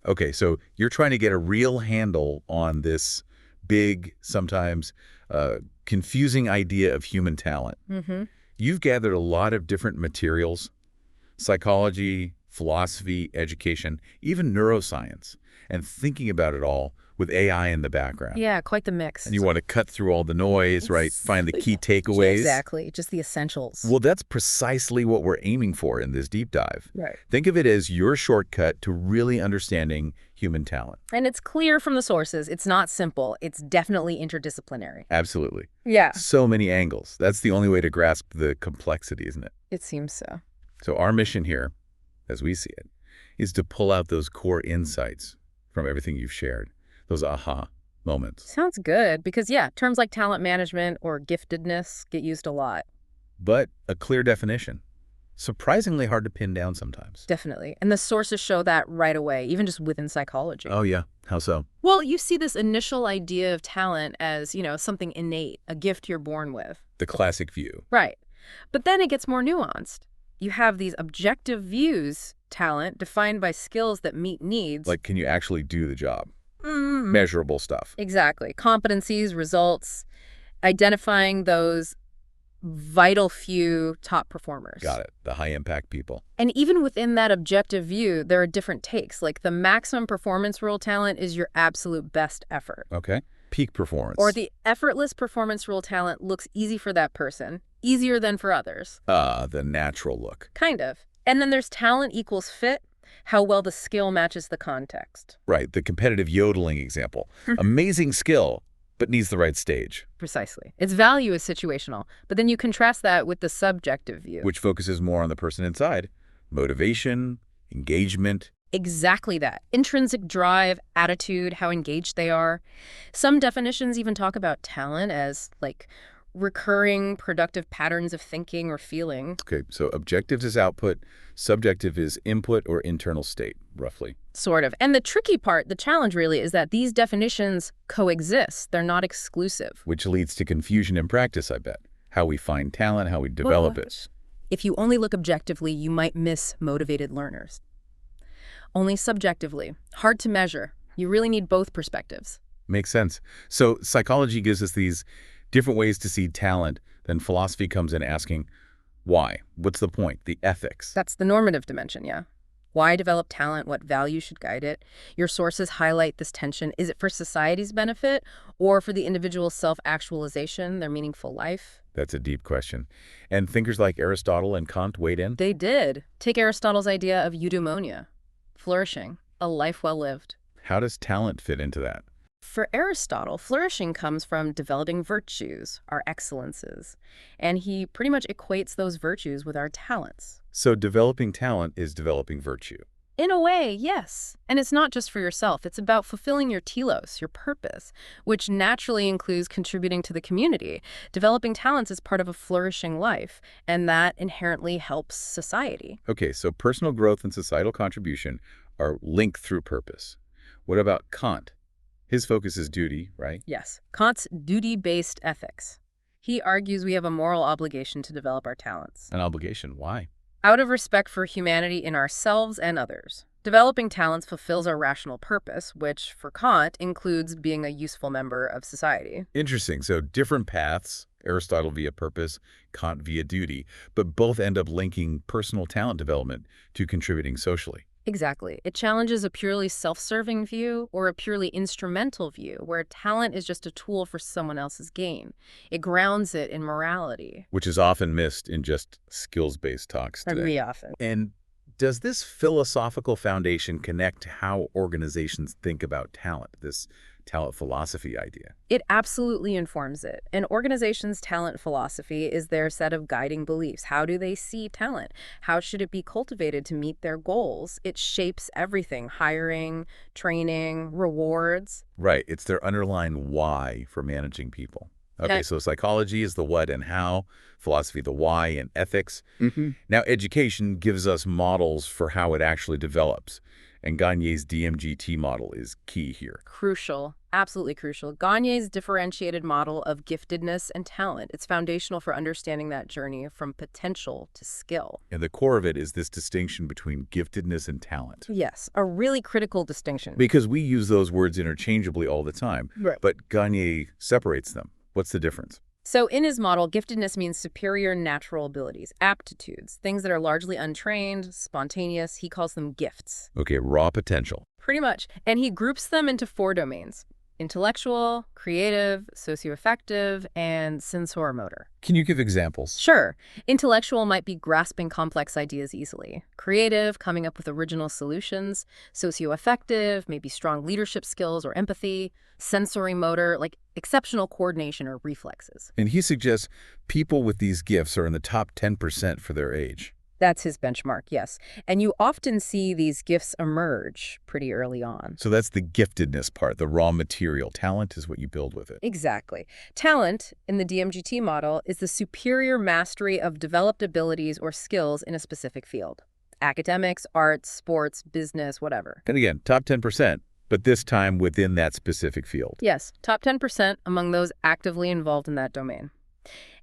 Okay, so you're trying to get a real handle on this big, sometimes confusing idea of human talent. Mm-hmm. You've gathered a lot of different materials, psychology, philosophy, education, even neuroscience, and thinking about it all with AI in the background. Yeah, quite the mix. And you want to cut through all the noise, right? Find the key takeaways. Exactly, just the essentials. Well, that's precisely what we're aiming for in this deep dive. Right. Think of it as your shortcut to really understanding human talent. And it's clear from the sources. It's not simple. It's definitely interdisciplinary. Absolutely. Yeah. So many angles. That's the only way to grasp the complexity, isn't it? It seems so. So our mission here, as we see it, is to pull out those core insights from everything you've shared, those aha moments. Sounds good because, yeah, terms like talent management or giftedness get used a lot. But a clear definition. Surprisingly hard to pin down sometimes. Definitely. And the sources show that right away, even just within psychology. Oh, yeah. How so? Well, you see this initial idea of talent as, something innate, a gift you're born with. The classic view. Right. But then it gets more nuanced. You have these objective views, talent, defined by skills that meet needs. Like, can you actually do the job? Measurable stuff. Exactly. Competencies, results, identifying those vital few top performers. Got it. The high-impact people. And even within that objective view, there are different takes. Like the maximum performance rule talent is your absolute best effort. Okay. Peak performance. Or the effortless performance rule talent looks easy for that person, easier than for others. The natural look. Kind of. And then there's talent equals fit, how well the skill matches the context. Right. The competitive yodeling example. Amazing skill, but needs the right stage. Precisely. Its value is situational, but then you contrast that with the subjective view. Which focuses more on the person inside. Motivation, engagement. Exactly that. Intrinsic drive, attitude, how engaged they are. Some definitions even talk about talent as, like, recurring productive patterns of thinking or feeling. Okay, so objectives is output, subjective is input or internal state, roughly. Sort of. And the tricky part, the challenge really, is that these definitions coexist. They're not exclusive. Which leads to confusion in practice, I bet. How we find talent, how we develop it. If you only look objectively, you might miss motivated learners. Only subjectively. Hard to measure. You really need both perspectives. Makes sense. So psychology gives us these different ways to see talent. Then philosophy comes in asking, why? What's the point? The ethics. That's the normative dimension, yeah. Why develop talent? What values should guide it? Your sources highlight this tension. Is it for society's benefit or for the individual's self-actualization, their meaningful life? That's a deep question. And thinkers like Aristotle and Kant weighed in? They did. Take Aristotle's idea of eudaimonia, flourishing, a life well lived. How does talent fit into that? For Aristotle, flourishing comes from developing virtues, our excellences, and he pretty much equates those virtues with our talents. So developing talent is developing virtue. In a way, yes. And it's not just for yourself. It's about fulfilling your telos, your purpose, which naturally includes contributing to the community. Developing talents is part of a flourishing life, and that inherently helps society. Okay, so personal growth and societal contribution are linked through purpose. What about Kant? His focus is duty, right? Yes. Kant's duty-based ethics. He argues we have a moral obligation to develop our talents. An obligation. Why? Out of respect for humanity in ourselves and others. Developing talents fulfills our rational purpose, which, for Kant, includes being a useful member of society. Interesting. So different paths, Aristotle via purpose, Kant via duty, but both end up linking personal talent development to contributing socially. Exactly. It challenges a purely self-serving view or a purely instrumental view, where talent is just a tool for someone else's gain. It grounds it in morality. Which is often missed in just skills-based talks today. Really often. And does this philosophical foundation connect to how organizations think about talent, this talent philosophy idea? It absolutely informs it. An organization's talent philosophy is their set of guiding beliefs. How do they see talent? How should it be cultivated to meet their goals? It shapes everything: hiring, training, rewards. Right. It's their underlying why for managing people. Okay, so psychology is the what and how, philosophy the why, and ethics. Now, education gives us models for how it actually develops. And Gagne's DMGT model is key here. Crucial. Absolutely crucial. Gagne's differentiated model of giftedness and talent. It's foundational for understanding that journey from potential to skill. And the core of it is this distinction between giftedness and talent. Yes, a really critical distinction. Because we use those words interchangeably all the time. Right. But Gagne separates them. What's the difference? So in his model, giftedness means superior natural abilities, aptitudes, things that are largely untrained, spontaneous. He calls them gifts. Okay, raw potential. Pretty much. And he groups them into 4 domains: intellectual, creative, socioaffective, and sensoromotor. Can you give examples? Sure. Intellectual might be grasping complex ideas easily. Creative, coming up with original solutions. Socioaffective, maybe strong leadership skills or empathy. Sensory motor, like exceptional coordination or reflexes. And he suggests people with these gifts are in the top 10% for their age. That's his benchmark, yes. And you often see these gifts emerge pretty early on. So that's the giftedness part, the raw material. Talent is what you build with it. Exactly. Talent, in the DMGT model, is the superior mastery of developed abilities or skills in a specific field. Academics, arts, sports, business, whatever. And again, top 10%, but this time within that specific field. Yes, top 10% among those actively involved in that domain.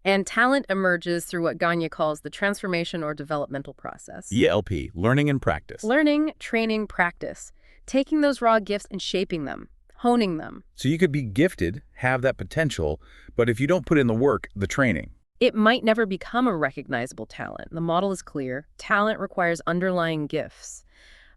And talent emerges through what Gagne calls the transformation or developmental process. ELP, learning and practice. Learning, training, practice. Taking those raw gifts and shaping them, honing them. So you could be gifted, have that potential, but if you don't put in the work, the training, it might never become a recognizable talent. The model is clear. Talent requires underlying gifts.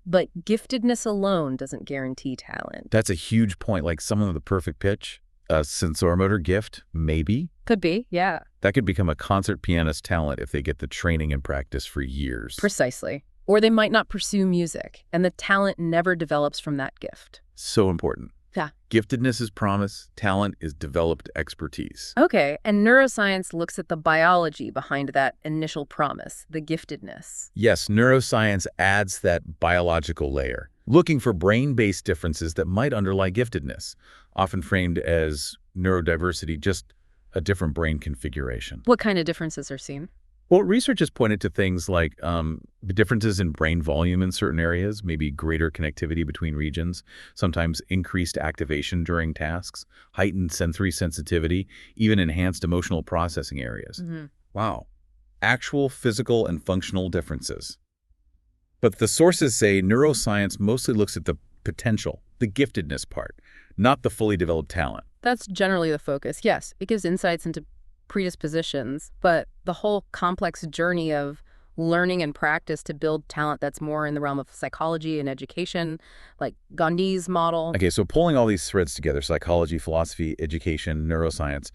But giftedness alone doesn't guarantee talent. that's a huge point. Like someone with a perfect pitch, a sensoromotor gift, maybe. Could be, yeah. That could become a concert pianist talent if they get the training and practice for years. Precisely. Or they might not pursue music, and the talent never develops from that gift. So important. Yeah. Giftedness is promise, talent is developed expertise. Okay, and neuroscience looks at the biology behind that initial promise, the giftedness. Yes, neuroscience adds that biological layer, looking for brain-based differences that might underlie giftedness, often framed as neurodiversity, just a different brain configuration. What kind of differences are seen? Well, research has pointed to things like the differences in brain volume in certain areas, maybe greater connectivity between regions, sometimes increased activation during tasks, heightened sensory sensitivity, even enhanced emotional processing areas. Wow. Actual physical and functional differences. But the sources say neuroscience mostly looks at the potential, the giftedness part, not the fully developed talent. That's generally the focus. Yes, it gives insights into predispositions, but the whole complex journey of learning and practice to build talent that's more in the realm of psychology and education, like Gagne's model. Okay, so pulling all these threads together, psychology, philosophy, education, neuroscience,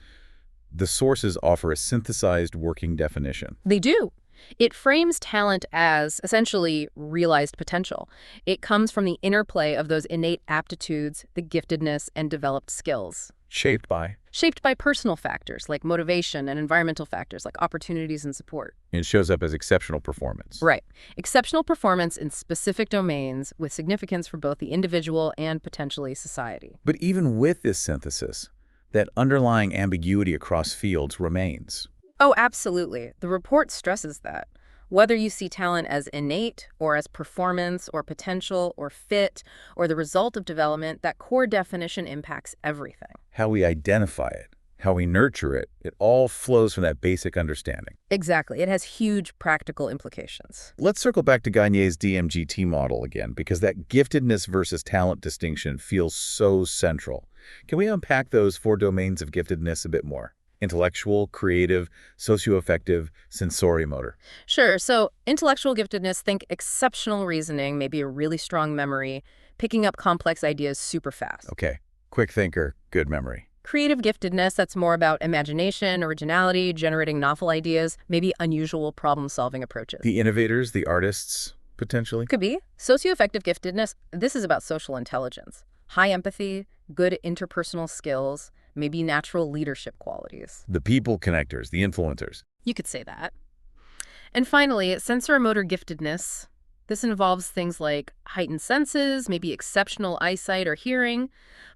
the sources offer a synthesized working definition. They do. It frames talent as essentially realized potential. It comes from the interplay of those innate aptitudes, the giftedness, and developed skills. Shaped by? Shaped by personal factors like motivation and environmental factors like opportunities and support. It shows up as exceptional performance. Right. Exceptional performance in specific domains with significance for both the individual and potentially society. But even with this synthesis, that underlying ambiguity across fields remains. Oh, absolutely. The report stresses that. Whether you see talent as innate or as performance or potential or fit or the result of development, that core definition impacts everything. How we identify it, how we nurture it, it all flows from that basic understanding. Exactly. It has huge practical implications. Let's circle back to Gagne's DMGT model again, because that giftedness versus talent distinction feels so central. Can we unpack those 4 domains of giftedness a bit more? Intellectual, creative, socioaffective, sensorimotor. Sure. So intellectual giftedness, think exceptional reasoning, maybe a really strong memory, picking up complex ideas super fast. Okay. Quick thinker, good memory. Creative giftedness, that's more about imagination, originality, generating novel ideas, maybe unusual problem-solving approaches. The innovators, the artists, potentially? Could be. Socioaffective giftedness, this is about social intelligence. High empathy, good interpersonal skills, maybe natural leadership qualities. The people connectors, the influencers. You could say that. And finally, sensoromotor giftedness. This involves things like heightened senses, maybe exceptional eyesight or hearing,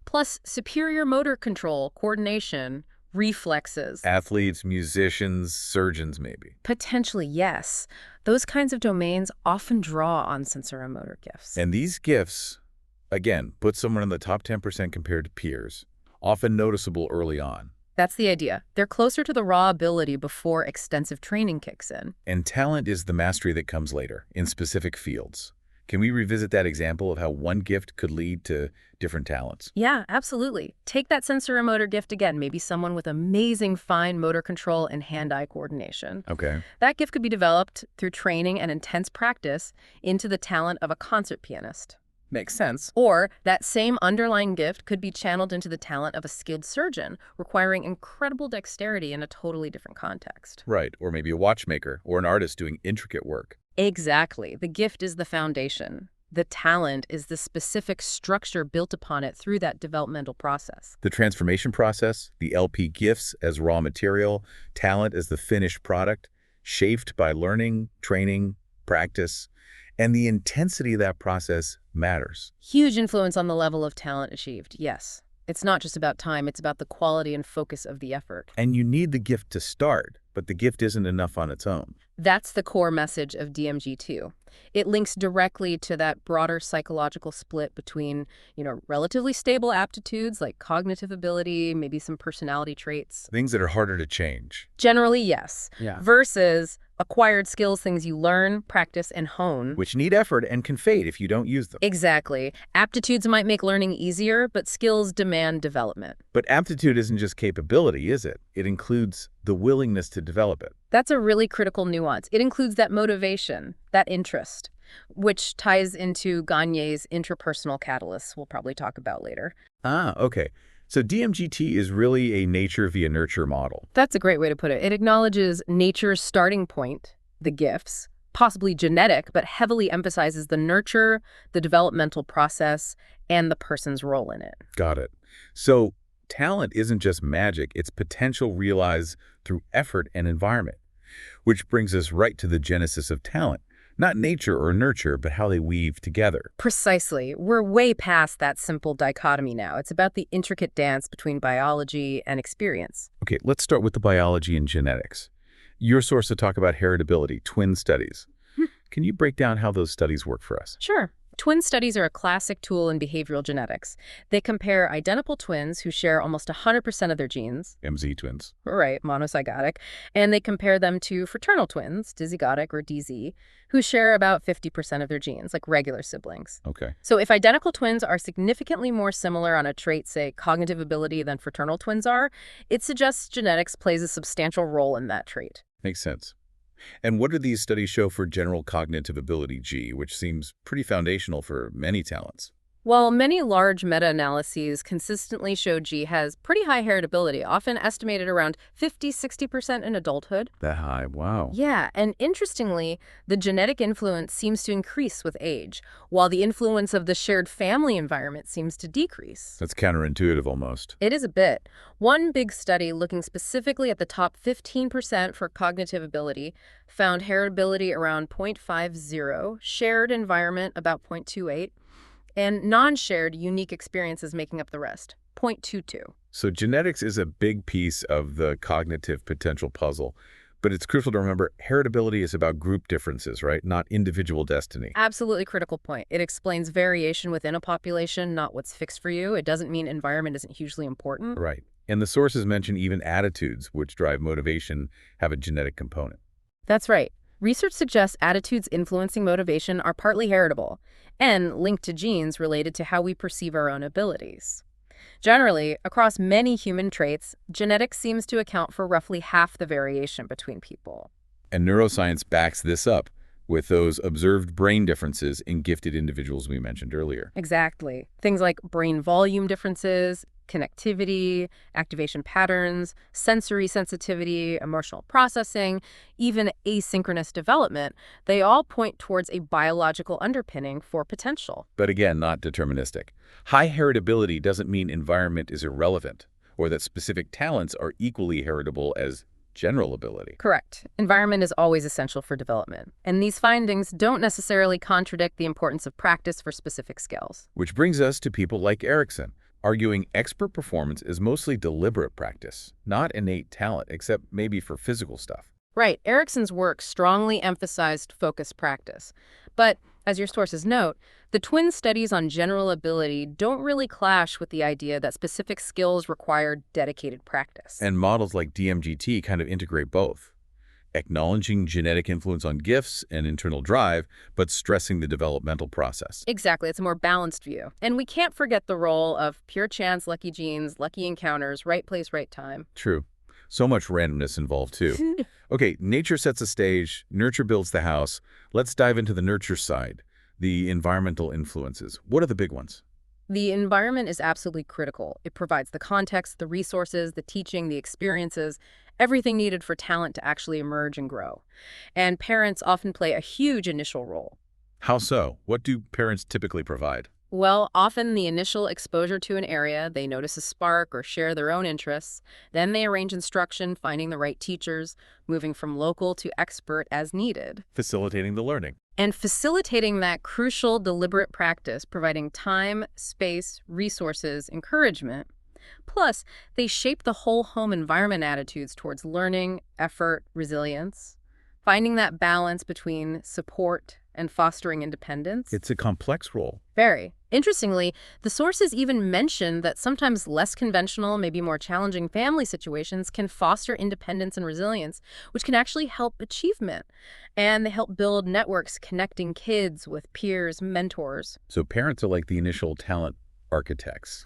plus superior motor control, coordination, reflexes. Athletes, musicians, surgeons, maybe. Potentially, yes. Those kinds of domains often draw on sensoromotor gifts. And these gifts Again, put someone in the top 10% compared to peers, often noticeable early on. That's the idea. They're closer to the raw ability before extensive training kicks in. And talent is the mastery that comes later, in specific fields. Can we revisit that example of how one gift could lead to different talents? Yeah, absolutely. Take that sensory motor gift again, maybe someone with amazing fine motor control and hand-eye coordination. Okay. That gift could be developed through training and intense practice into the talent of a concert pianist. Makes sense. Or that same underlying gift could be channeled into the talent of a skilled surgeon, requiring incredible dexterity in a totally different context. Right, or maybe a watchmaker or an artist doing intricate work. Exactly. The gift is the foundation. The talent is the specific structure built upon it through that developmental process. The transformation process, the LP gifts as raw material, talent as the finished product, shaped by learning, training, practice, and the intensity of that process matters. Huge influence on the level of talent achieved, yes. It's not just about time, it's about the quality and focus of the effort. And you need the gift to start, but the gift isn't enough on its own. That's the core message of DMG2. It links directly to that broader psychological split between, relatively stable aptitudes like cognitive ability, maybe some personality traits. Things that are harder to change. Generally, yes. Yeah. Versus acquired skills, things you learn, practice, and hone. Which need effort and can fade if you don't use them. Exactly. Aptitudes might make learning easier, but skills demand development. But aptitude isn't just capability, is it? It includes the willingness to develop it. That's a really critical nuance. It includes that motivation, that interest, which ties into Gagne's interpersonal catalysts we'll probably talk about later. Okay. So DMGT is really a nature via nurture model. That's a great way to put it. It acknowledges nature's starting point, the gifts, possibly genetic, but heavily emphasizes the nurture, the developmental process, and the person's role in it. Got it. So talent isn't just magic, it's potential realized through effort and environment, which brings us right to the genesis of talent. Not nature or nurture, but how they weave together. Precisely. We're way past that simple dichotomy now. It's about the intricate dance between biology and experience. Okay, let's start with the biology and genetics. Your source to talk about heritability, twin studies. Can you break down how those studies work for us? Sure. Twin studies are a classic tool in behavioral genetics. They compare identical twins who share almost 100% of their genes. MZ twins. Right, monozygotic. And they compare them to fraternal twins, dizygotic or DZ, who share about 50% of their genes, like regular siblings. Okay. So if identical twins are significantly more similar on a trait, say cognitive ability, than fraternal twins are, it suggests genetics plays a substantial role in that trait. Makes sense. And what do these studies show for general cognitive ability, G, which seems pretty foundational for many talents? While many large meta-analyses consistently show G has pretty high heritability, often estimated around 50–60% in adulthood. That high, wow. Yeah, and interestingly, the genetic influence seems to increase with age, while the influence of the shared family environment seems to decrease. That's counterintuitive almost. It is a bit. One big study looking specifically at the top 15% for cognitive ability found heritability around 0.50, shared environment about 0.28, and non-shared unique experiences making up the rest, 0.22. So genetics is a big piece of the cognitive potential puzzle, but it's crucial to remember heritability is about group differences, right? Not individual destiny. Absolutely critical point. It explains variation within a population, not what's fixed for you. It doesn't mean environment isn't hugely important. Right. And the sources mention even attitudes, which drive motivation, have a genetic component. That's right. Research suggests attitudes influencing motivation are partly heritable and linked to genes related to how we perceive our own abilities. Generally, across many human traits, genetics seems to account for roughly half the variation between people. And neuroscience backs this up with those observed brain differences in gifted individuals we mentioned earlier. Exactly. Things like brain volume differences, connectivity, activation patterns, sensory sensitivity, emotional processing, even asynchronous development, they all point towards a biological underpinning for potential. But again, not deterministic. High heritability doesn't mean environment is irrelevant, or that specific talents are equally heritable as general ability. Correct. Environment is always essential for development, and these findings don't necessarily contradict the importance of practice for specific skills. Which brings us to people like Erickson, arguing expert performance is mostly deliberate practice, not innate talent, except maybe for physical stuff. Right. Erickson's work strongly emphasized focused practice, but As your sources note, the twin studies on general ability don't really clash with the idea that specific skills require dedicated practice. And models like DMGT kind of integrate both, acknowledging genetic influence on gifts and internal drive, but stressing the developmental process. Exactly, it's a more balanced view. And we can't forget the role of pure chance, lucky genes, lucky encounters, right place, right time. True. So much randomness involved, too. Okay, nature sets a stage, nurture builds the house. Let's dive into the nurture side, the environmental influences. What are the big ones? The environment is absolutely critical. It provides the context, the resources, the teaching, the experiences, everything needed for talent to actually emerge and grow. And parents often play a huge initial role. How so? What do parents typically provide? Well, often the initial exposure to an area, they notice a spark or share their own interests. Then they arrange instruction, finding the right teachers, moving from local to expert as needed. Facilitating the learning. And facilitating that crucial, deliberate practice, providing time, space, resources, encouragement. Plus, they shape the whole home environment attitudes towards learning, effort, resilience, finding that balance between support and fostering independence. It's a complex role. Very. Interestingly, the sources even mention that sometimes less conventional, maybe more challenging family situations can foster independence and resilience, which can actually help achievement. And they help build networks connecting kids with peers, mentors. So parents are like the initial talent architects.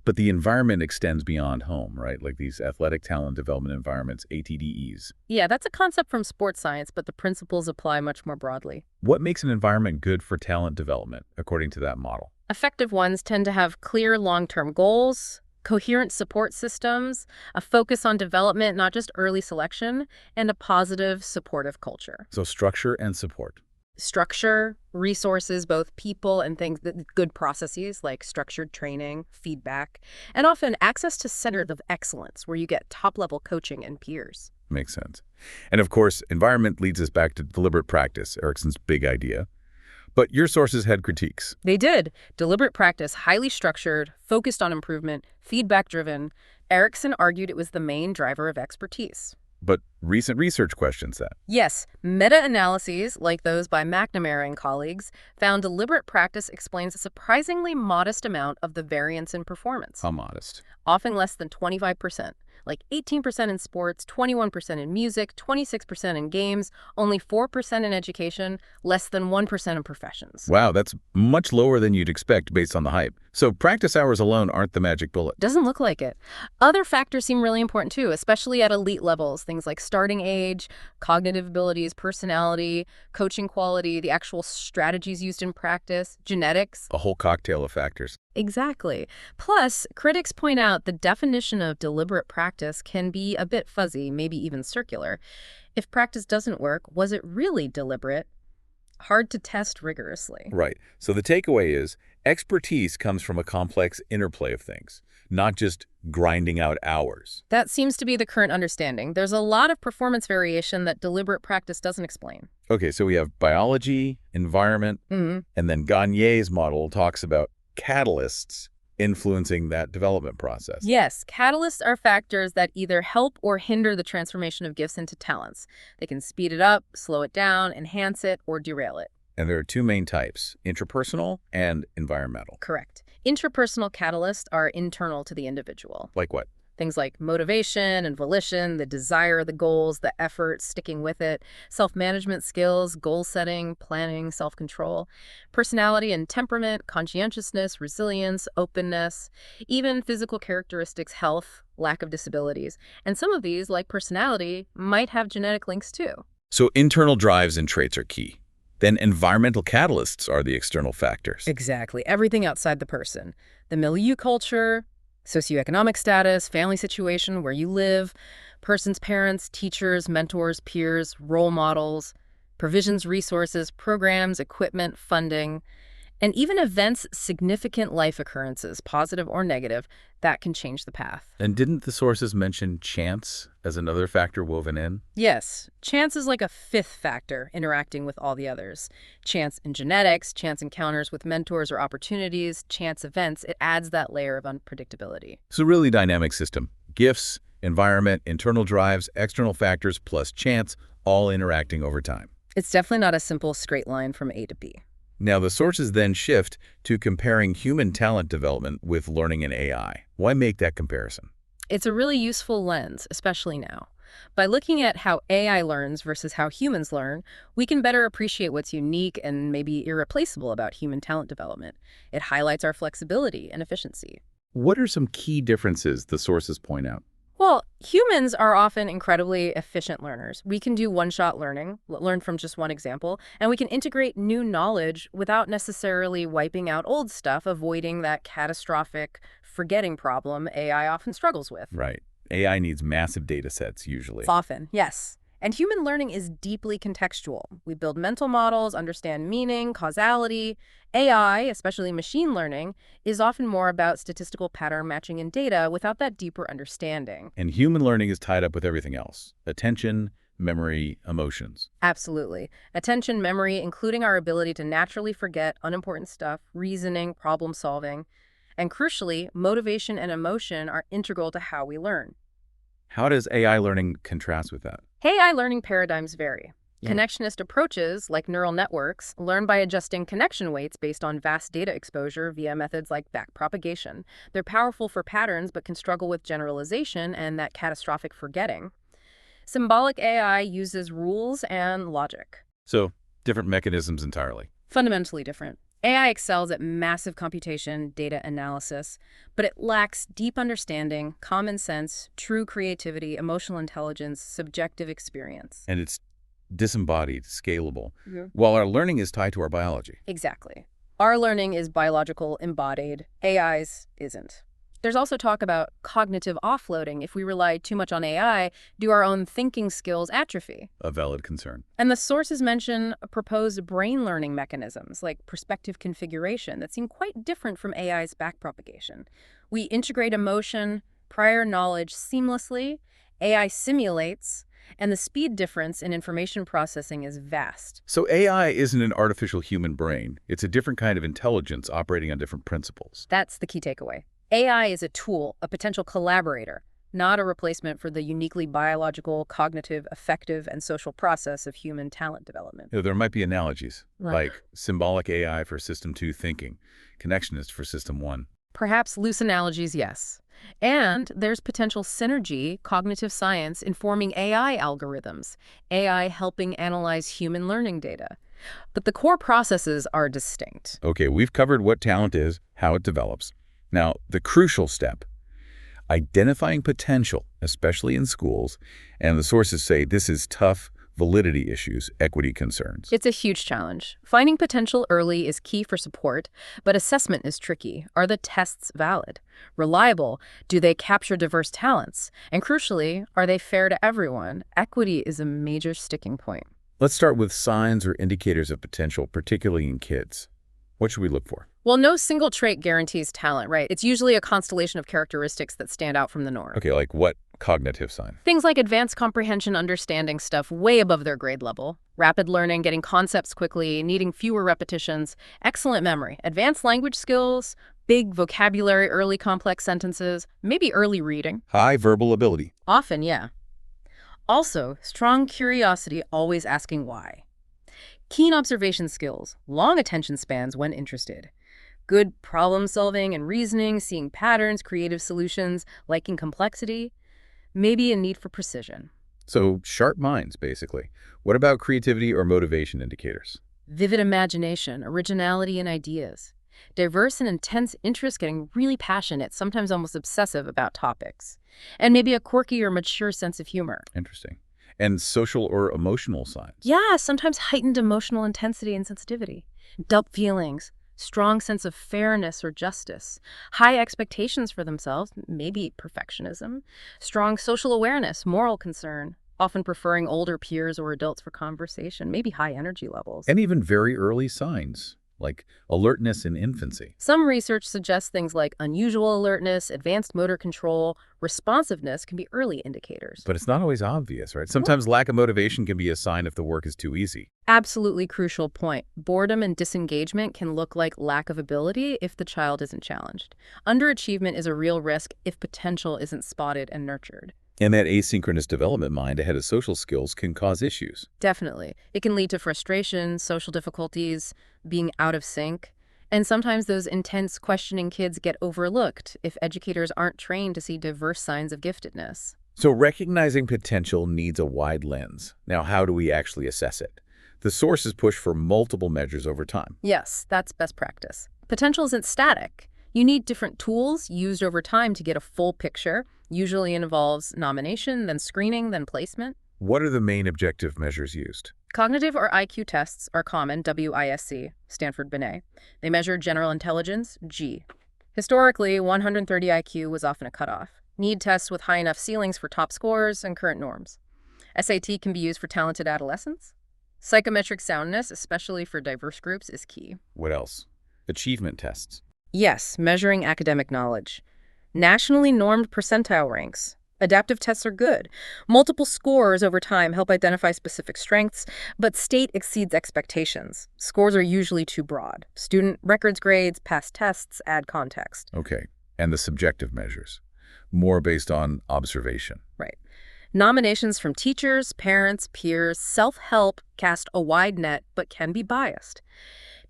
But the environment extends beyond home, right? Like these athletic talent development environments, ATDEs. Yeah, that's a concept from sports science, but the principles apply much more broadly. What makes an environment good for talent development, according to that model? Effective ones tend to have clear long-term goals, coherent support systems, a focus on development, not just early selection, and a positive, supportive culture. So structure and support. Structure, resources, both people and things, good processes like structured training, feedback, and often access to centers of excellence where you get top-level coaching and peers. Makes sense. And of course, environment leads us back to deliberate practice, Erickson's big idea. But your sources had critiques. They did. Deliberate practice, highly structured, focused on improvement, feedback-driven. Erickson argued it was the main driver of expertise. But recent research questions that. Yes, meta-analyses, like those by McNamara and colleagues, found deliberate practice explains a surprisingly modest amount of the variance in performance. How modest? Often less than 25%. Like 18% in sports, 21% in music, 26% in games, only 4% in education, less than 1% in professions. Wow, that's much lower than you'd expect based on the hype. So practice hours alone aren't the magic bullet. Doesn't look like it. Other factors seem really important too, especially at elite levels. Things like starting age, cognitive abilities, personality, coaching quality, the actual strategies used in practice, genetics. A whole cocktail of factors. Exactly. Plus, critics point out the definition of deliberate practice can be a bit fuzzy, maybe even circular. If practice doesn't work, was it really deliberate? Hard to test rigorously. Right. So the takeaway is expertise comes from a complex interplay of things, not just grinding out hours. That seems to be the current understanding. There's a lot of performance variation that deliberate practice doesn't explain. Okay, so we have biology, environment, and then Gagne's model talks about catalysts influencing that development process. Yes, catalysts are factors that either help or hinder the transformation of gifts into talents. They can speed it up, slow it down, enhance it, or derail it. And there are two main types, intrapersonal and environmental. Correct. Intrapersonal catalysts are internal to the individual. Like what? Things like motivation and volition, the desire, the goals, the effort, sticking with it, self-management skills, goal setting, planning, self-control, personality and temperament, conscientiousness, resilience, openness, even physical characteristics, health, lack of disabilities. And some of these, like personality, might have genetic links too. So internal drives and traits are key. Then environmental catalysts are the external factors. Exactly. Everything outside the person. The milieu culture, socioeconomic status, family situation, where you live, person's parents, teachers, mentors, peers, role models, provisions, resources, programs, equipment, funding, and even events, significant life occurrences, positive or negative, that can change the path. And didn't the sources mention chance as another factor woven in? Yes, chance is like a fifth factor interacting with all the others. Chance in genetics, chance encounters with mentors or opportunities, chance events, it adds that layer of unpredictability. It's a really dynamic system. Gifts, environment, internal drives, external factors, plus chance, all interacting over time. It's definitely not a simple straight line from A to B. Now, the sources then shift to comparing human talent development with learning in AI. Why make that comparison? It's a really useful lens, especially now. By looking at how AI learns versus how humans learn, we can better appreciate what's unique and maybe irreplaceable about human talent development. It highlights our flexibility and efficiency. What are some key differences the sources point out? Well, humans are often incredibly efficient learners. We can do one-shot learning, learn from just one example, and we can integrate new knowledge without necessarily wiping out old stuff, avoiding that catastrophic forgetting problem AI often struggles with. Right. AI needs massive data sets, usually. Often, yes. And human learning is deeply contextual. We build mental models, understand meaning, causality. AI, especially machine learning, is often more about statistical pattern matching in data without that deeper understanding. And human learning is tied up with everything else. Attention, memory, emotions. Absolutely. Attention, memory, including our ability to naturally forget unimportant stuff, reasoning, problem solving. And crucially, motivation and emotion are integral to how we learn. How does AI learning contrast with that? AI learning paradigms vary. Yeah. Connectionist approaches, like neural networks, learn by adjusting connection weights based on vast data exposure via methods like backpropagation. They're powerful for patterns but can struggle with generalization and that catastrophic forgetting. Symbolic AI uses rules and logic. So, different mechanisms entirely. Fundamentally different. AI excels at massive computation, data analysis, but it lacks deep understanding, common sense, true creativity, emotional intelligence, subjective experience. And it's disembodied, scalable, while our learning is tied to our biology. Exactly. Our learning is biological, embodied. AI's isn't. There's also talk about cognitive offloading. If we rely too much on AI, do our own thinking skills atrophy? A valid concern. And the sources mention proposed brain learning mechanisms like perspective configuration that seem quite different from AI's backpropagation. We integrate emotion, prior knowledge seamlessly, AI simulates, and the speed difference in information processing is vast. So AI isn't an artificial human brain. It's a different kind of intelligence operating on different principles. That's the key takeaway. AI is a tool, a potential collaborator, not a replacement for the uniquely biological, cognitive, affective, and social process of human talent development. There might be analogies, Right. like symbolic AI for System 2 thinking, connectionist for System 1. Perhaps loose analogies, yes. And there's potential synergy, cognitive science informing AI algorithms, AI helping analyze human learning data. But the core processes are distinct. Okay, we've covered what talent is, how it develops. Now, the crucial step, identifying potential, especially in schools, and the sources say this is tough, validity issues, equity concerns. It's a huge challenge. Finding potential early is key for support, but assessment is tricky. Are the tests valid? Reliable? Do they capture diverse talents? And crucially, are they fair to everyone? Equity is a major sticking point. Let's start with signs or indicators of potential, particularly in kids. What should we look for? Well, no single trait guarantees talent, right? It's usually a constellation of characteristics that stand out from the norm. Okay, like what cognitive sign? Things like advanced comprehension, understanding stuff way above their grade level, rapid learning, getting concepts quickly, needing fewer repetitions, excellent memory, advanced language skills, big vocabulary, early complex sentences, maybe early reading. High verbal ability. Often, yeah. Also, strong curiosity, always asking why. Keen observation skills, long attention spans when interested. Good problem solving and reasoning, seeing patterns, creative solutions, liking complexity. Maybe a need for precision. So sharp minds, basically. What about creativity or motivation indicators? Vivid imagination, originality and ideas. Diverse and intense interest, getting really passionate, sometimes almost obsessive about topics. And maybe a quirky or mature sense of humor. Interesting. And social or emotional signs? Yeah, sometimes heightened emotional intensity and sensitivity. Deep feelings, strong sense of fairness or justice, high expectations for themselves, maybe perfectionism, strong social awareness, moral concern, often preferring older peers or adults for conversation, maybe high energy levels. And even very early signs, like alertness in infancy. Some research suggests things like unusual alertness, advanced motor control, responsiveness can be early indicators. But it's not always obvious, right? Sometimes lack of motivation can be a sign if the work is too easy. Absolutely crucial point. Boredom and disengagement can look like lack of ability if the child isn't challenged. Underachievement is a real risk if potential isn't spotted and nurtured. And that asynchronous development mind ahead of social skills can cause issues. Definitely. It can lead to frustration, social difficulties, being out of sync. And sometimes those intense questioning kids get overlooked if educators aren't trained to see diverse signs of giftedness. So recognizing potential needs a wide lens. Now, how do we actually assess it? The sources push for multiple measures over time. Yes, that's best practice. Potential isn't static. You need different tools used over time to get a full picture. Usually involves nomination, then screening, then placement. What are the main objective measures used? Cognitive or IQ tests are common, WISC, Stanford Binet. They measure general intelligence, G. Historically, 130 IQ was often a cutoff. Need tests with high enough ceilings for top scores and current norms. SAT can be used for talented adolescents. Psychometric soundness, especially for diverse groups, is key. What else? Achievement tests. Yes, measuring academic knowledge. Nationally normed percentile ranks. Adaptive tests are good. Multiple scores over time help identify specific strengths, but state exceeds expectations. Scores are usually too broad. Student records grades, past tests add context. Okay. And the subjective measures? More based on observation. Right. Nominations from teachers, parents, peers, self-help cast a wide net but can be biased.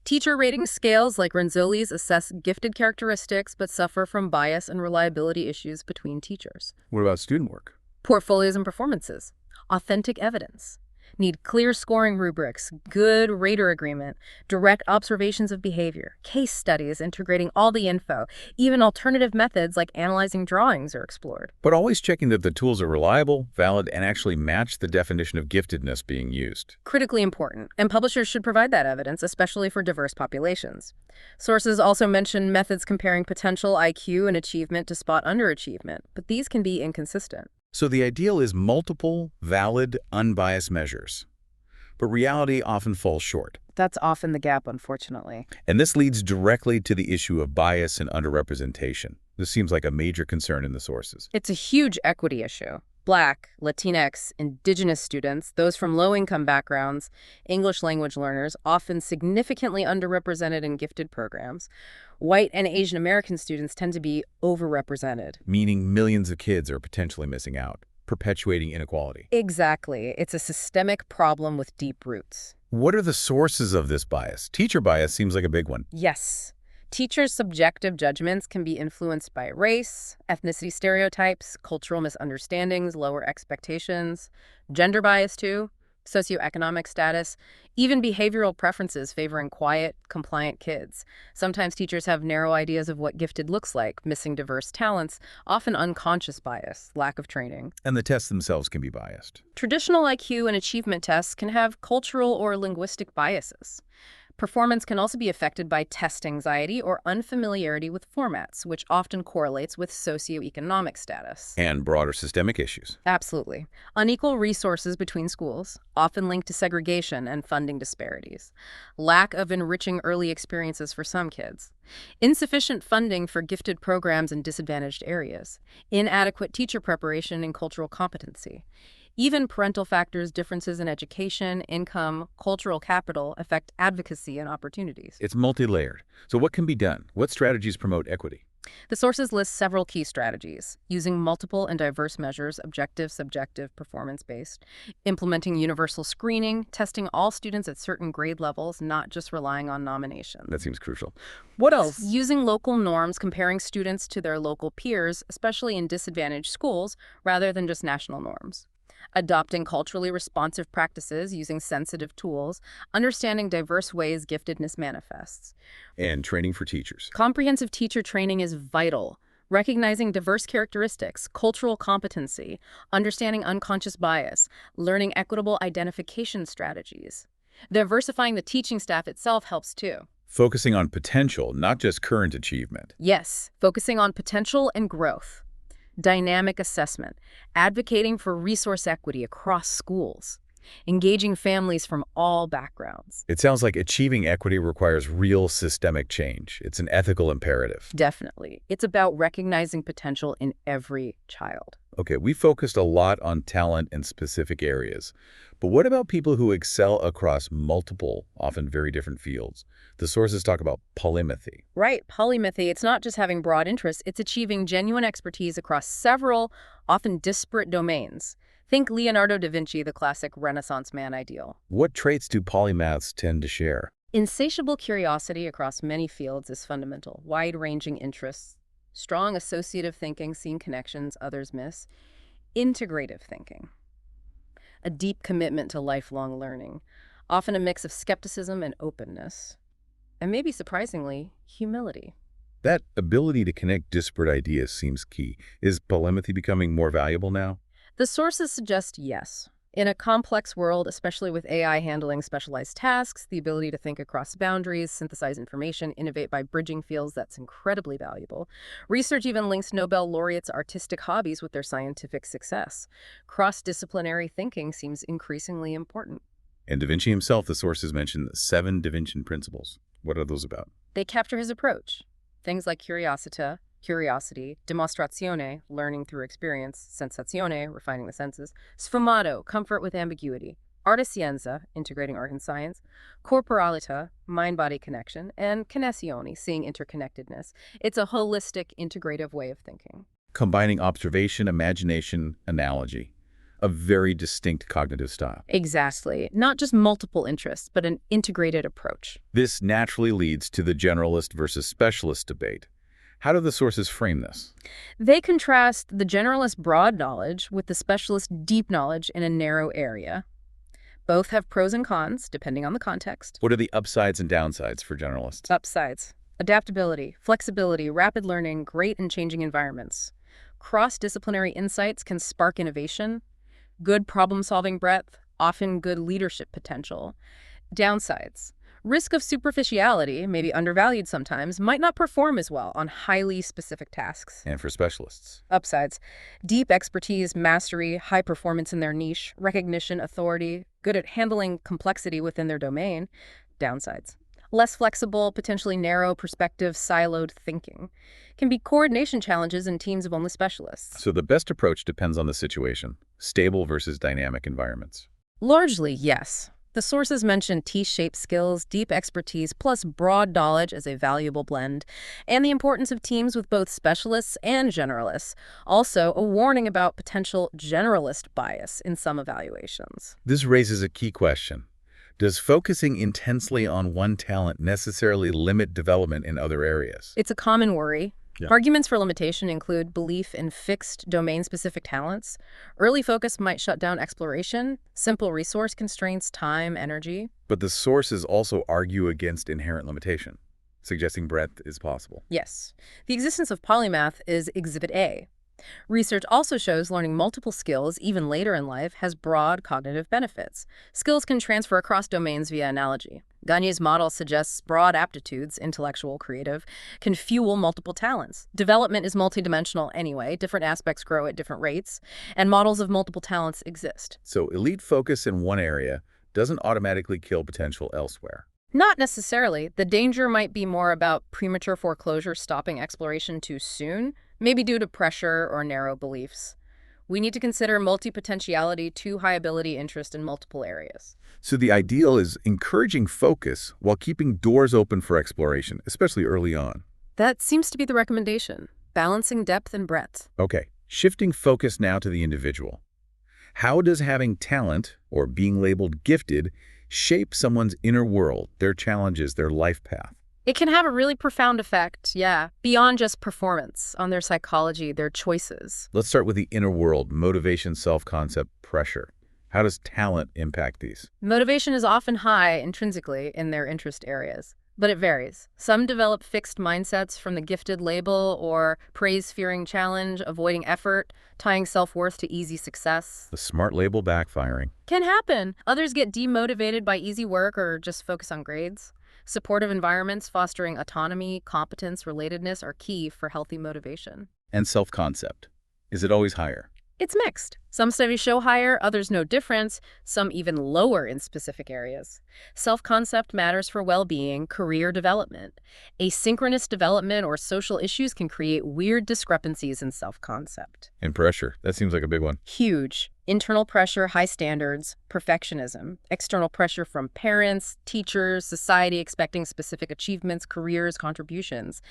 Teacher rating scales like Renzulli's assess gifted characteristics but suffer from bias and reliability issues between teachers. What about student work? Portfolios and performances. Authentic evidence. Need clear scoring rubrics, good rater agreement, direct observations of behavior, case studies integrating all the info. Even alternative methods like analyzing drawings are explored. But always checking that the tools are reliable, valid, and actually match the definition of giftedness being used. Critically important, and publishers should provide that evidence, especially for diverse populations. Sources also mention methods comparing potential, IQ, and achievement to spot underachievement, but these can be inconsistent. So the ideal is multiple, valid, unbiased measures. But reality often falls short. That's often the gap, unfortunately. And this leads directly to the issue of bias and underrepresentation. This seems like a major concern in the sources. It's a huge equity issue. Black, Latinx, Indigenous students, those from low-income backgrounds, English language learners, often significantly underrepresented in gifted programs. White and Asian American students tend to be overrepresented. Meaning millions of kids are potentially missing out, perpetuating inequality. Exactly. It's a systemic problem with deep roots. What are the sources of this bias? Teacher bias seems like a big one. Yes. Teachers' subjective judgments can be influenced by race, ethnicity stereotypes, cultural misunderstandings, lower expectations, gender bias too, socioeconomic status, even behavioral preferences favoring quiet, compliant kids. Sometimes teachers have narrow ideas of what gifted looks like, missing diverse talents, often unconscious bias, lack of training. And the tests themselves can be biased. Traditional IQ and achievement tests can have cultural or linguistic biases. Performance can also be affected by test anxiety or unfamiliarity with formats, which often correlates with socioeconomic status. And broader systemic issues. Absolutely. Unequal resources between schools, often linked to segregation and funding disparities. Lack of enriching early experiences for some kids. Insufficient funding for gifted programs in disadvantaged areas. Inadequate teacher preparation and cultural competency. Even parental factors, differences in education, income, cultural capital affect advocacy and opportunities. It's multi-layered. So what can be done? What strategies promote equity? The sources list several key strategies, using multiple and diverse measures, objective, subjective, performance-based, implementing universal screening, testing all students at certain grade levels, not just relying on nomination. That seems crucial. What else? Using local norms, comparing students to their local peers, especially in disadvantaged schools, rather than just national norms. Adopting culturally responsive practices using sensitive tools, understanding diverse ways giftedness manifests. And training for teachers. Comprehensive teacher training is vital. Recognizing diverse characteristics, cultural competency, understanding unconscious bias, learning equitable identification strategies. Diversifying the teaching staff itself helps too. Focusing on potential, not just current achievement. Yes, focusing on potential and growth. Dynamic assessment, advocating for resource equity across schools, engaging families from all backgrounds. It sounds like achieving equity requires real systemic change. It's an ethical imperative. Definitely. It's about recognizing potential in every child. Okay, we focused a lot on talent in specific areas. But what about people who excel across multiple, often very different fields? The sources talk about polymathy. Right, polymathy. It's not just having broad interests, it's achieving genuine expertise across several, often disparate domains. Think Leonardo da Vinci, the classic Renaissance man ideal. What traits do polymaths tend to share? Insatiable curiosity across many fields is fundamental. Wide-ranging interests, strong associative thinking, seeing connections others miss, integrative thinking, a deep commitment to lifelong learning, often a mix of skepticism and openness, and maybe surprisingly, humility. That ability to connect disparate ideas seems key. Is polemity becoming more valuable now? The sources suggest yes. In a complex world, especially with AI handling specialized tasks, the ability to think across boundaries, synthesize information, innovate by bridging fields, that's incredibly valuable. Research even links Nobel laureates' artistic hobbies with their scientific success. Cross-disciplinary thinking seems increasingly important. And Da Vinci himself, the sources mention the 7 Da Vinci principles. What are those about? They capture his approach. Things like curiosity, dimostrazione, learning through experience, sensazione, refining the senses, sfumato, comfort with ambiguity, artesienza, integrating art and science, corporalita, mind-body connection, and connessione, seeing interconnectedness. It's a holistic, integrative way of thinking. Combining observation, imagination, analogy. A very distinct cognitive style. Exactly. Not just multiple interests, but an integrated approach. This naturally leads to the generalist versus specialist debate. How do the sources frame this? They contrast the generalist broad knowledge with the specialist deep knowledge in a narrow area. Both have pros and cons, depending on the context. What are the upsides and downsides for generalists? Upsides: adaptability, flexibility, rapid learning, great in changing environments. Cross-disciplinary insights can spark innovation. Good problem-solving breadth, often good leadership potential. Downsides: risk of superficiality, maybe undervalued sometimes, might not perform as well on highly specific tasks. And for specialists? Upsides: deep expertise, mastery, high performance in their niche, recognition, authority, good at handling complexity within their domain. Downsides: less flexible, potentially narrow perspective, siloed thinking. Can be coordination challenges in teams of only specialists. So the best approach depends on the situation. Stable versus dynamic environments. Largely, yes. The sources mention T-shaped skills, deep expertise, plus broad knowledge as a valuable blend, and the importance of teams with both specialists and generalists. Also, a warning about potential generalist bias in some evaluations. This raises a key question. Does focusing intensely on one talent necessarily limit development in other areas? It's a common worry. Yeah. Arguments for limitation include belief in fixed domain-specific talents. Early focus might shut down exploration, simple resource constraints, time, energy. But the sources also argue against inherent limitation, suggesting breadth is possible. Yes. The existence of polymath is Exhibit A. Research also shows learning multiple skills, even later in life, has broad cognitive benefits. Skills can transfer across domains via analogy. Gagne's model suggests broad aptitudes, intellectual, creative, can fuel multiple talents. Development is multidimensional anyway. Different aspects grow at different rates, and models of multiple talents exist. So elite focus in one area doesn't automatically kill potential elsewhere. Not necessarily. The danger might be more about premature foreclosure, stopping exploration too soon, maybe due to pressure or narrow beliefs. We need to consider multi-potentiality, too high ability interest in multiple areas. So the ideal is encouraging focus while keeping doors open for exploration, especially early on. That seems to be the recommendation, balancing depth and breadth. Okay, shifting focus now to the individual. How does having talent, or being labeled gifted, shape someone's inner world, their challenges, their life path? It can have a really profound effect, yeah, beyond just performance, on their psychology, their choices. Let's start with the inner world: motivation, self-concept, pressure. How does talent impact these? Motivation is often high intrinsically in their interest areas, but it varies. Some develop fixed mindsets from the gifted label or praise-fearing challenge, avoiding effort, tying self-worth to easy success. The smart label backfiring. Can happen. Others get demotivated by easy work or just focus on grades. Supportive environments fostering autonomy, competence, relatedness are key for healthy motivation. And self-concept. Is it always higher? It's mixed. Some studies show higher, others no difference, some even lower in specific areas. Self-concept matters for well-being, career development. Asynchronous development or social issues can create weird discrepancies in self-concept. And pressure. That seems like a big one. Huge. Internal pressure, high standards, perfectionism. External pressure from parents, teachers, society expecting specific achievements, careers, contributions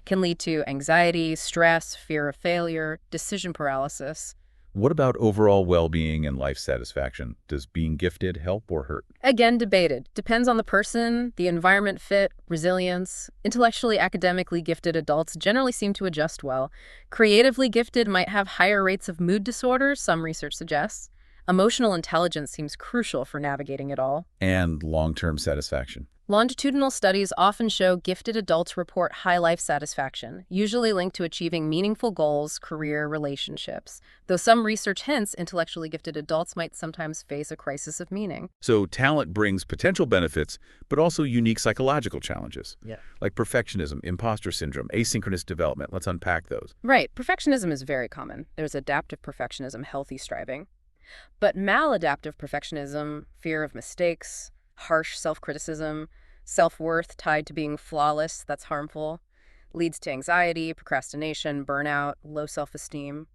can lead to anxiety, stress, fear of failure, decision paralysis. What about overall well-being and life satisfaction? Does being gifted help or hurt? Again, debated. Depends on the person, the environment fit, resilience. Intellectually, academically gifted adults generally seem to adjust well. Creatively gifted might have higher rates of mood disorders, some research suggests. Emotional intelligence seems crucial for navigating it all. And long-term satisfaction? Longitudinal studies often show gifted adults report high life satisfaction, usually linked to achieving meaningful goals, career, relationships. Though some research hints intellectually gifted adults might sometimes face a crisis of meaning. So talent brings potential benefits, but also unique psychological challenges. Yeah. Like perfectionism, imposter syndrome, asynchronous development. Let's unpack those. Right. Perfectionism is very common. There's adaptive perfectionism, healthy striving. But maladaptive perfectionism, fear of mistakes, harsh self-criticism, self-worth tied to being flawless, that's harmful, leads to anxiety, procrastination, burnout, low self-esteem,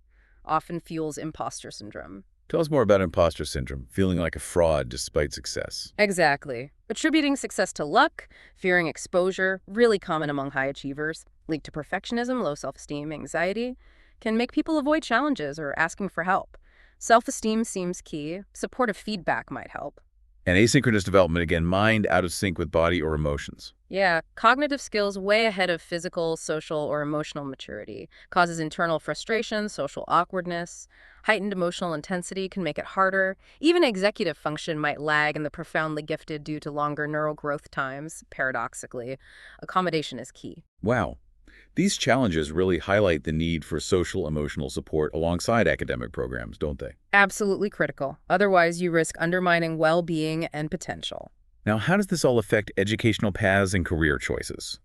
often fuels imposter syndrome. Tell us more about imposter syndrome, feeling like a fraud despite success. Exactly. Attributing success to luck, fearing exposure, really common among high achievers, linked to perfectionism, low self-esteem, anxiety, can make people avoid challenges or asking for help. Self-esteem seems key. Supportive feedback might help. And asynchronous development, again, mind out of sync with body or emotions. Yeah, cognitive skills way ahead of physical, social, or emotional maturity. Causes internal frustration, social awkwardness. Heightened emotional intensity can make it harder. Even executive function might lag in the profoundly gifted due to longer neural growth times, paradoxically. Accommodation is key. Wow. These challenges really highlight the need for social emotional support alongside academic programs, don't they? Absolutely critical. Otherwise, you risk undermining well-being and potential. Now, how does this all affect educational paths and career choices?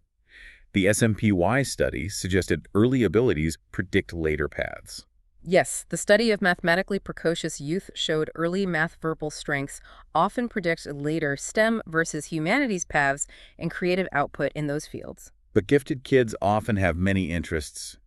The SMPY study suggested early abilities predict later paths. Yes, the study of mathematically precocious youth showed early math verbal strengths often predict later STEM versus humanities paths and creative output in those fields. But gifted kids often have many interests,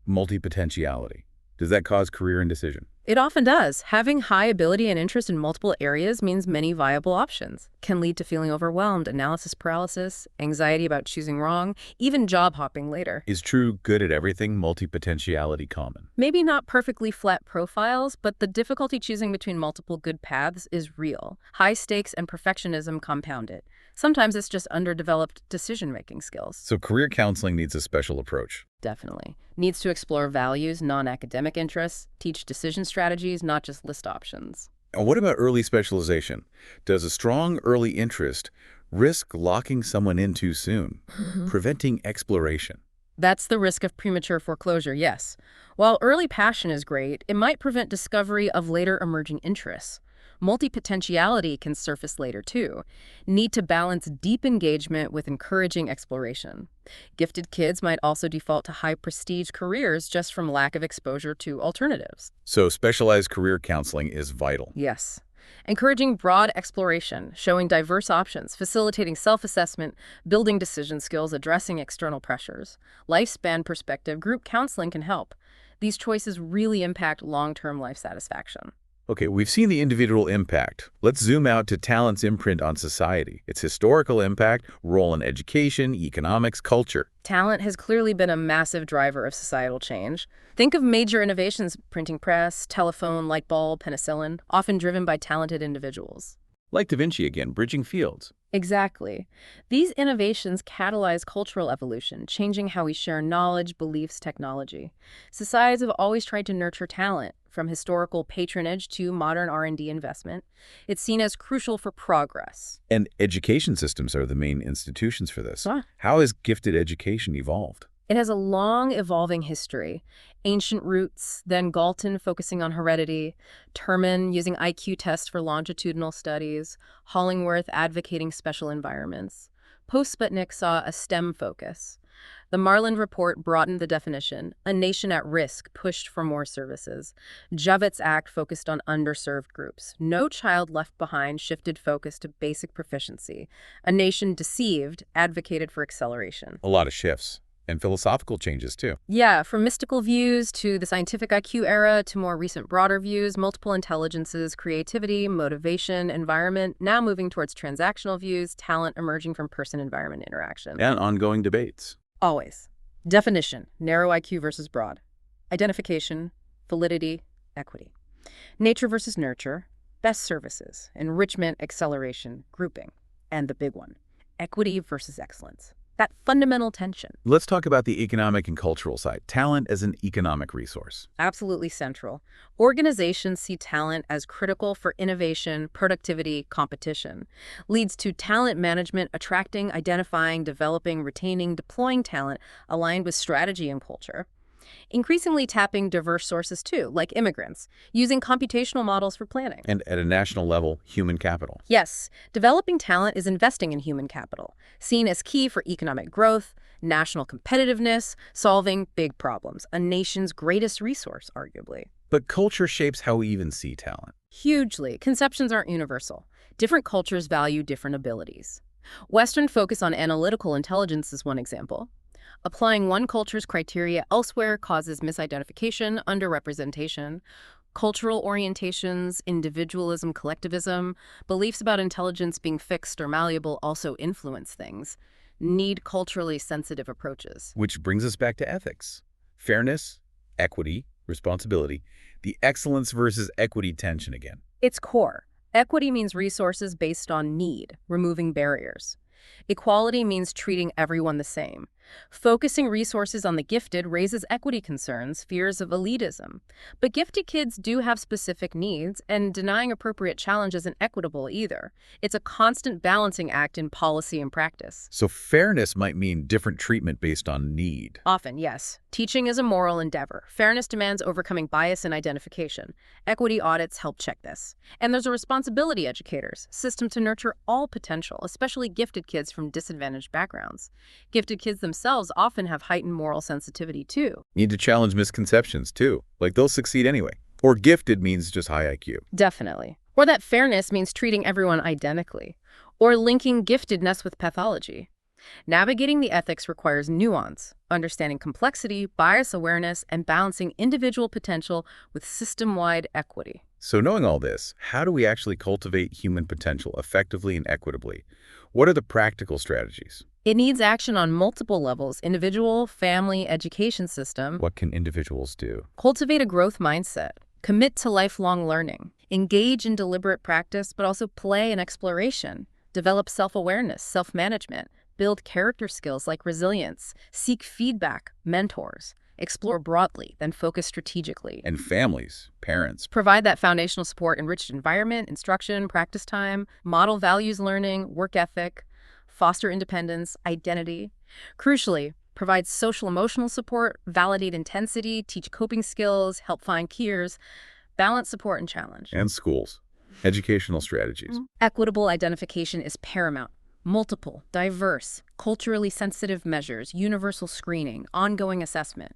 multi-potentiality. Does that cause career indecision? It often does. Having high ability and interest in multiple areas means many viable options. Can lead to feeling overwhelmed, analysis paralysis, anxiety about choosing wrong, even job hopping later. Is true good at everything multi-potentiality common? Maybe not perfectly flat profiles, but the difficulty choosing between multiple good paths is real. High stakes and perfectionism compound it. Sometimes it's just underdeveloped decision-making skills. So career counseling needs a special approach. Definitely. Needs to explore values, non-academic interests, teach decision strategies, not just list options. And what about early specialization? Does a strong early interest risk locking someone in too soon, preventing exploration? That's the risk of premature foreclosure, yes. While early passion is great, it might prevent discovery of later emerging interests. Multi-potentiality can surface later, too. Need to balance deep engagement with encouraging exploration. Gifted kids might also default to high-prestige careers just from lack of exposure to alternatives. So specialized career counseling is vital. Yes. Encouraging broad exploration, showing diverse options, facilitating self-assessment, building decision skills, addressing external pressures. Lifespan perspective, group counseling can help. These choices really impact long-term life satisfaction. Okay, we've seen the individual impact. Let's zoom out to talent's imprint on society, its historical impact, role in education, economics, culture. Talent has clearly been a massive driver of societal change. Think of major innovations, printing press, telephone, light bulb, penicillin, often driven by talented individuals. Like Da Vinci again, bridging fields. Exactly. These innovations catalyze cultural evolution, changing how we share knowledge, beliefs, technology. Societies have always tried to nurture talent, from historical patronage to modern R&D investment. It's seen as crucial for progress. And education systems are the main institutions for this. Huh. How has gifted education evolved? It has a long, evolving history. Ancient roots, then Galton focusing on heredity, Terman using IQ tests for longitudinal studies, Hollingworth advocating special environments. Post-Sputnik saw a STEM focus. The Marland Report broadened the definition. A nation at risk pushed for more services. Javits Act focused on underserved groups. No Child Left Behind shifted focus to basic proficiency. A nation deceived advocated for acceleration. A lot of shifts. And philosophical changes, too. Yeah, from mystical views to the scientific IQ era to more recent broader views, multiple intelligences, creativity, motivation, environment, now moving towards transactional views, talent emerging from person-environment interaction. And ongoing debates. Always. Definition, narrow IQ versus broad. Identification, validity, equity. Nature versus nurture, best services, enrichment, acceleration, grouping. And the big one, equity versus excellence. That fundamental tension. Let's talk about the economic and cultural side. Talent as an economic resource. Absolutely central. Organizations see talent as critical for innovation, productivity, competition. Leads to talent management, attracting, identifying, developing, retaining, deploying talent aligned with strategy and culture. Increasingly tapping diverse sources too, like immigrants, using computational models for planning. And at a national level, human capital. Yes, developing talent is investing in human capital, seen as key for economic growth, national competitiveness, solving big problems, a nation's greatest resource, arguably. But culture shapes how we even see talent. Hugely. Conceptions aren't universal. Different cultures value different abilities. Western focus on analytical intelligence is one example. Applying one culture's criteria elsewhere causes misidentification, underrepresentation. Cultural orientations, individualism, collectivism, beliefs about intelligence being fixed or malleable also influence things. Need culturally sensitive approaches. Which brings us back to ethics. Fairness, equity, responsibility, the excellence versus equity tension again. Its core. Equity means resources based on need, removing barriers. Equality means treating everyone the same. Focusing resources on the gifted raises equity concerns, fears of elitism. But gifted kids do have specific needs, and denying appropriate challenge isn't equitable either. It's a constant balancing act in policy and practice. So fairness might mean different treatment based on need. Often, yes. Teaching is a moral endeavor. Fairness demands overcoming bias and identification. Equity audits help check this. And there's a responsibility educators, system to nurture all potential, especially gifted kids from disadvantaged backgrounds. Gifted kids themselves often have heightened moral sensitivity too. Need to challenge misconceptions too, like they'll succeed anyway. Or gifted means just high IQ. Definitely. Or that fairness means treating everyone identically. Or linking giftedness with pathology. Navigating the ethics requires nuance, understanding complexity, bias awareness, and balancing individual potential with system-wide equity. So knowing all this, how do we actually cultivate human potential effectively and equitably? What are the practical strategies? It needs action on multiple levels: individual, family, education system. What can individuals do? Cultivate a growth mindset. Commit to lifelong learning. Engage in deliberate practice, but also play and exploration. Develop self-awareness, self-management. Build character skills like resilience. Seek feedback, mentors. Explore broadly, then focus strategically. And families, parents. Provide that foundational support, enriched environment, instruction, practice time, model values learning, work ethic, foster independence, identity. Crucially, provide social-emotional support, validate intensity, teach coping skills, help find peers, balance support and challenge. And schools. Educational strategies. Equitable identification is paramount. Multiple, diverse, culturally sensitive measures, universal screening, ongoing assessment,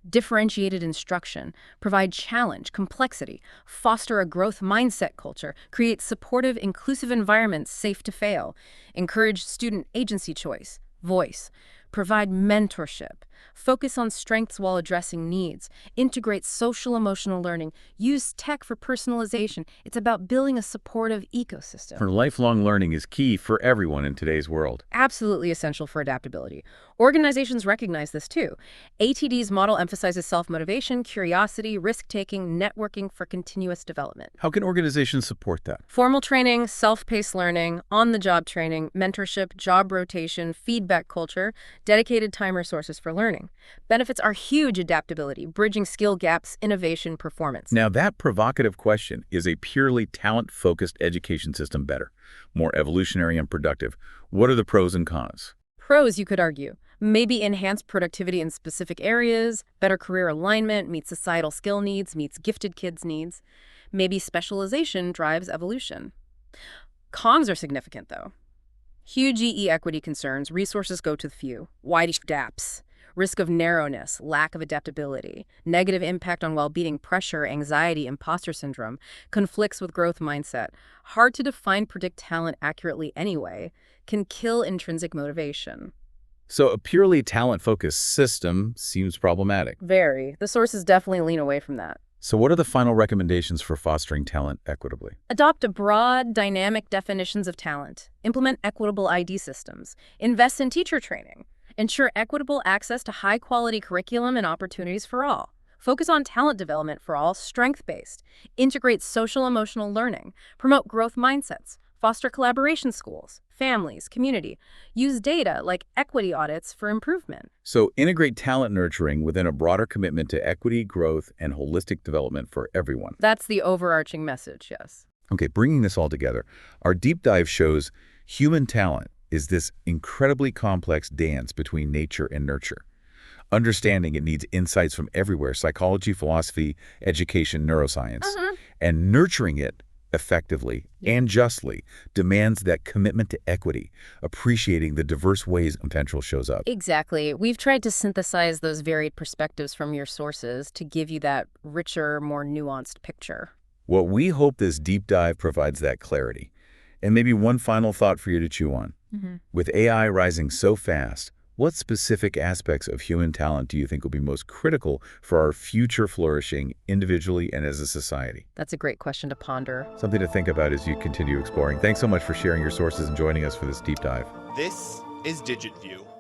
differentiated instruction, provide challenge, complexity, foster a growth mindset culture, create supportive, inclusive environments safe to fail, encourage student agency choice, voice, provide mentorship, focus on strengths while addressing needs, integrate social-emotional learning, use tech for personalization. It's about building a supportive ecosystem. For lifelong learning is key for everyone in today's world. Absolutely essential for adaptability. Organizations recognize this too. ATD's model emphasizes self-motivation, curiosity, risk-taking, networking for continuous development. How can organizations support that? Formal training, self-paced learning, on-the-job training, mentorship, job rotation, feedback culture, dedicated time resources for learning. Benefits are huge: adaptability, bridging skill gaps, innovation, performance. Now that provocative question, is a purely talent-focused education system better, more evolutionary and productive? What are the pros and cons? Pros, you could argue. Maybe enhanced productivity in specific areas, better career alignment, meets societal skill needs, meets gifted kids' needs. Maybe specialization drives evolution. Cons are significant, though. Huge EE equity concerns, resources go to the few, wide gaps, risk of narrowness, lack of adaptability, negative impact on well-being, pressure, anxiety, imposter syndrome, conflicts with growth mindset, hard to define, predict talent accurately anyway, can kill intrinsic motivation. So a purely talent-focused system seems problematic. Very. The sources definitely lean away from that. So what are the final recommendations for fostering talent equitably? Adopt a broad, dynamic definitions of talent. Implement equitable ID systems. Invest in teacher training. Ensure equitable access to high-quality curriculum and opportunities for all. Focus on talent development for all, strength-based. Integrate social-emotional learning. Promote growth mindsets. Foster collaboration schools, families, community. Use data like equity audits for improvement. So integrate talent nurturing within a broader commitment to equity, growth, and holistic development for everyone. That's the overarching message, yes. Okay, bringing this all together, our deep dive shows human talent is this incredibly complex dance between nature and nurture. Understanding it needs insights from everywhere, psychology, philosophy, education, neuroscience. And nurturing it effectively and justly demands that commitment to equity, appreciating the diverse ways potential shows up. Exactly. We've tried to synthesize those varied perspectives from your sources to give you that richer, more nuanced picture. Well, we hope this deep dive provides that clarity. And maybe one final thought for you to chew on. With AI rising so fast, what specific aspects of human talent do you think will be most critical for our future flourishing individually and as a society? That's a great question to ponder. Something to think about as you continue exploring. Thanks so much for sharing your sources and joining us for this deep dive. This is DigitView.